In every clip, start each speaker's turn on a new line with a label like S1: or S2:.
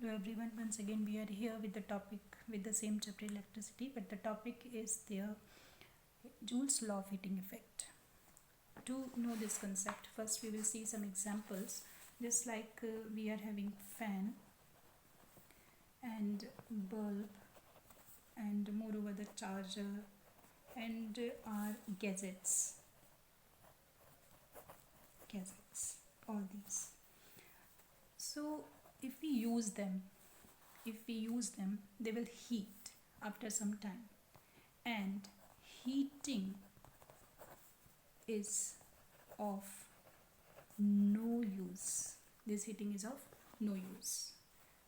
S1: Hello everyone, once again we are here with the topic with the same chapter electricity, but the topic is the Jules Law of Heating effect. To know this concept, first we will see some examples, just like we are having fan and bulb and moreover the charger and our gadgets, all these. So if we use them, they will heat after some time, and heating is of no use. This heating is of no use,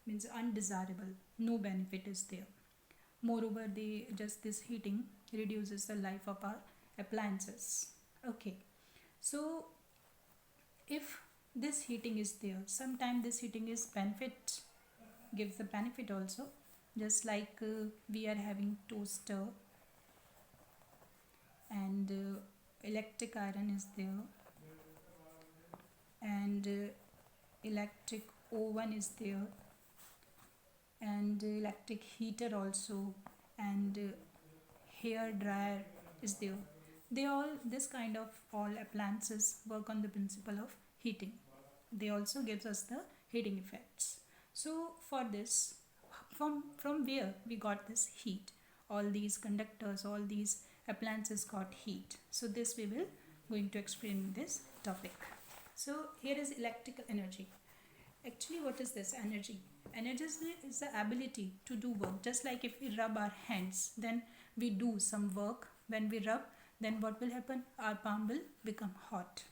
S1: means undesirable, no benefit is there. Moreover, this heating reduces the life of our appliances. Okay, so if this heating is there, sometimes this heating is gives the benefit also, just like we are having toaster and electric iron is there, and electric oven is there, and electric heater also, and hair dryer is there. This kind of all appliances work on the principle of heating. They also gives us the heating effects. So for this, from where we got this heat? All these conductors, all these appliances got heat. So this we will going to explain in this topic. So here is electrical energy. Actually, what is this energy? Energy is the ability to do work. Just like if we rub our hands, then we do some work. When we rub, then what will happen? Our palm will become hot.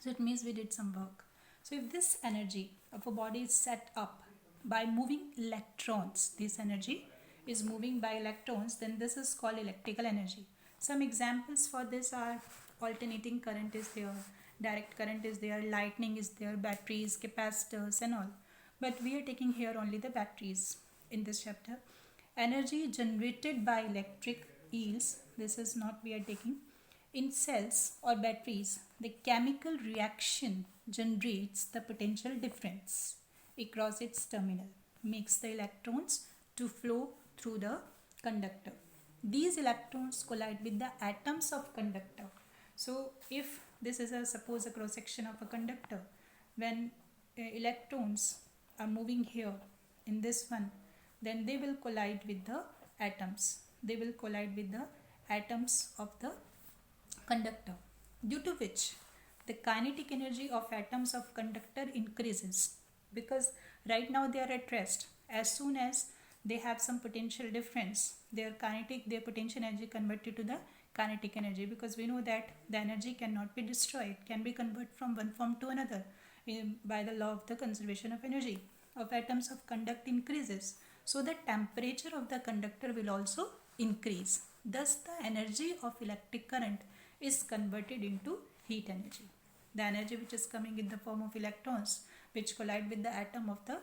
S1: So it means we did some work. So if this energy of a body is set up by moving electrons, this energy is moving by electrons, then this is called electrical energy. Some examples for this are alternating current is there, direct current is there, lightning is there, batteries, capacitors and all. But we are taking here only the batteries in this chapter. Energy generated by electric yields, this is not we are taking. In cells or batteries, the chemical reaction generates the potential difference across its terminal, makes the electrons to flow through the conductor. These electrons collide with the atoms of conductor. So if this is suppose a cross section of a conductor, when electrons are moving here in this one, then they will collide with the atoms. They will collide with the atoms of the conductor, due to which the kinetic energy of atoms of conductor increases, because right now they are at rest. As soon as they have some potential difference, their potential energy converted to the kinetic energy, because we know that the energy cannot be destroyed, can be converted from one form to another by the law of the conservation of energy of atoms of conduct increases. So the temperature of the conductor will also increase. Thus the energy of electric current is converted into heat energy. The energy which is coming in the form of electrons which collide with the atom of the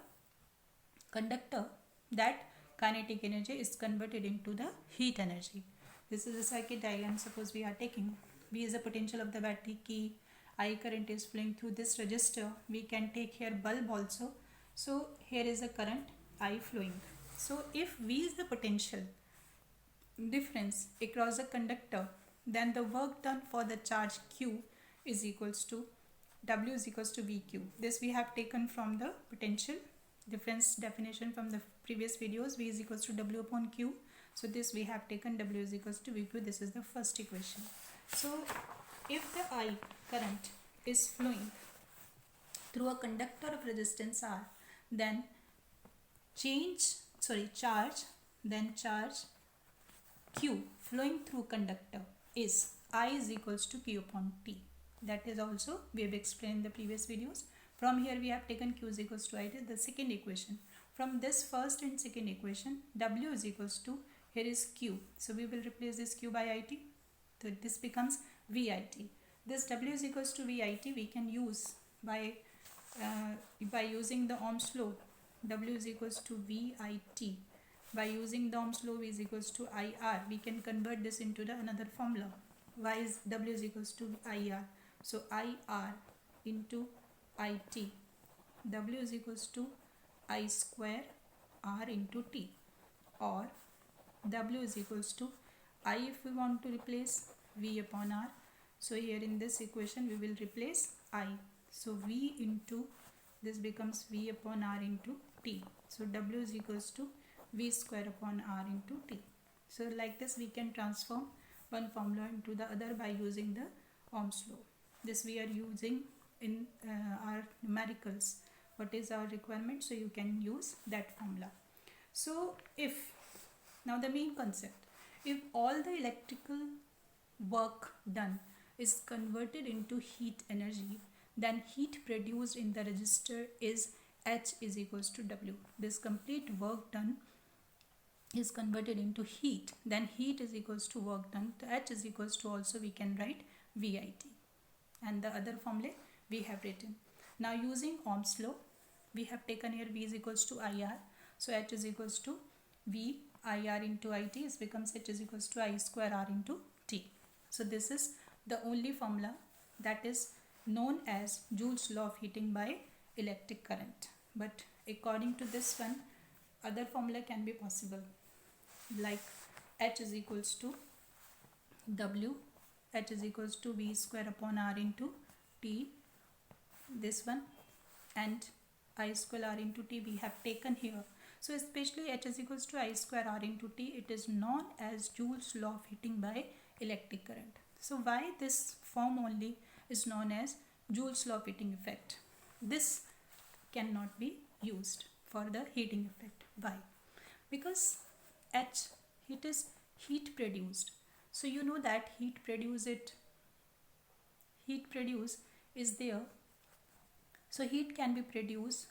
S1: conductor, that kinetic energy is converted into the heat energy. This is a circuit diagram. Suppose we are taking V is the potential of the battery, key, I current is flowing through this resistor. We can take here bulb also. So here is the current I flowing. So if V is the potential difference across the conductor, then the work done for the charge Q is equals to W is equals to VQ. This we have taken from the potential difference definition from the previous videos. V is equals to W upon Q. So this we have taken W is equals to VQ. This is the first equation. So if the I current is flowing through a conductor of resistance R, then charge Q flowing through conductor is I is equals to Q upon T. That is also we have explained in the previous videos. From here we have taken Q is equals to I, the second equation. From this first and second equation, W is equals to, here is Q. So we will replace this Q by IT. So this becomes VIT. This W is equals to VIT we can use by using the Ohm's law. W is equals to VIT. By using the Ohm's law, V is equals to IR. We can convert this into the another formula. W is equals to IR. So IR into IT. W is equals to I square R into T, or W is equals to I if we want to replace V upon R. So here in this equation we will replace I. So V into this becomes V upon R into T. So W is equals to V square upon R into T. So like this we can transform one formula into the other by using the Ohm's law. This we are using in our numericals. What is our requirement? So you can use that formula. So if, now the main concept, if all the electrical work done is converted into heat energy, then heat produced in the resistor is H is equals to W. This complete work done is converted into heat, then heat is equals to work done. So H is equals to, also we can write VIT, and the other formula we have written. Now using Ohm's law, we have taken here V is equals to IR. So H is equals to V IR into IT is becomes H is equals to I square R into T. So this is the only formula that is known as Jules law of heating by electric current. But according to this one, other formula can be possible, like H is equals to W, H is equals to V square upon R into T, this one, and I square R into T we have taken here. So especially H is equals to I square R into T, it is known as Jules law of heating by electric current. So why this form only is known as Jules law of heating effect? This cannot be used for the heating effect. Why? Because H, it is heat produced. So you know that heat produce is there. So heat can be produced.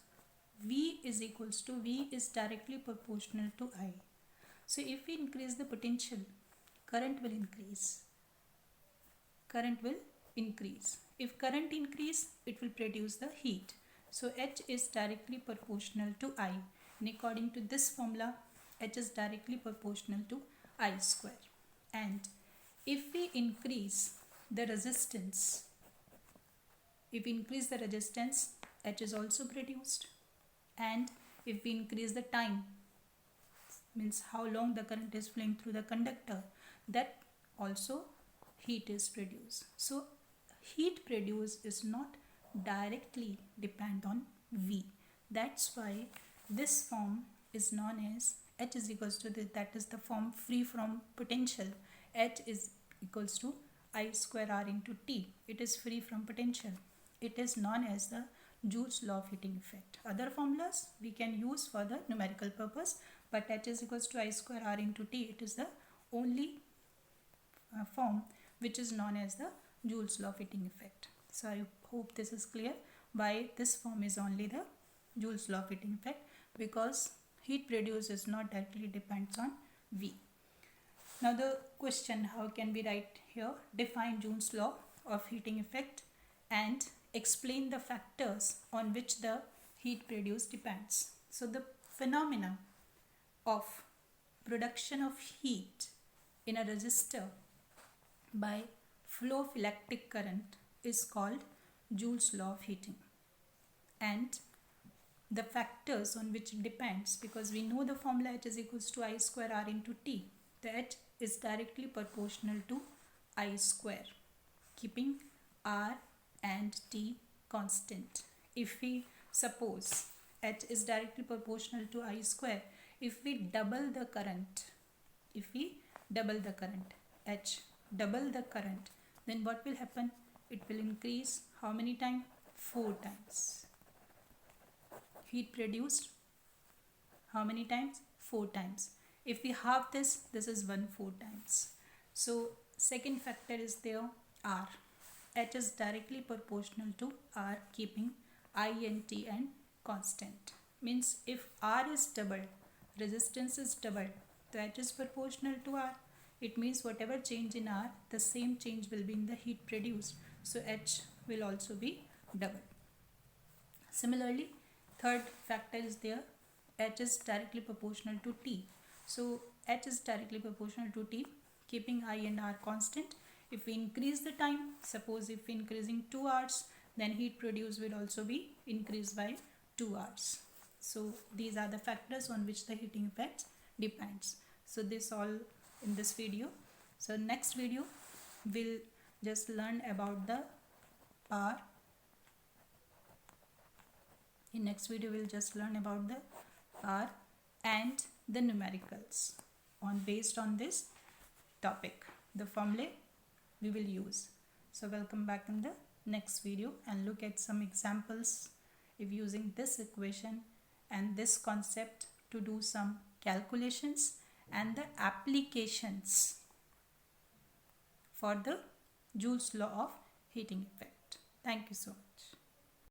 S1: V is equals to, V is directly proportional to I. So if we increase the potential, current will increase. If current increase, it will produce the heat. So H is directly proportional to I. And according to this formula, H is directly proportional to I square. And if we increase the resistance, H is also produced. And if we increase the time, means how long the current is flowing through the conductor, that also heat is produced. So heat produced is not directly depend on V. That's why this form is known as H is equals to this, that is the form free from potential. H is equals to I square R into T. It is free from potential. It is known as the Jules law of heating effect. Other formulas we can use for the numerical purpose, but H is equals to I square R into T, it is the only form which is known as the Jules law of heating effect. So I hope this is clear why this form is only the Jules law of heating effect, because heat produced is not directly depends on V. Now the question, how can we write here? Define Jules law of heating effect and explain the factors on which the heat produced depends. So the phenomena of production of heat in a resistor by flow of electric current is called Jules law of heating. And the factors on which it depends, because we know the formula H is equals to I square R into T. The H is directly proportional to I square, keeping R and T constant. If we suppose H is directly proportional to I square, if we double the current, H double the current, then what will happen? It will increase how many times? 4 times. Heat produced how many times? 4 times. If we halve this, this is 1/4 times. So second factor is there, R. H is directly proportional to R, keeping I and T and constant. Means if R is doubled, resistance is doubled, so H is proportional to R. It means whatever change in R, the same change will be in the heat produced. So H will also be doubled. Similarly, third factor is there, H is directly proportional to T. So H is directly proportional to T, keeping I and R constant. If we increase the time, suppose if increasing 2 hours, then heat produced will also be increased by 2 hours. So these are the factors on which the heating effect depends. So this all in this video. So next video we'll just learn about the power. In next video we'll just learn about the power and the numericals based on this topic, the formulae we will use. So welcome back in the next video and look at some examples if using this equation and this concept to do some calculations and the applications for the Jules law of heating effect. Thank you so much.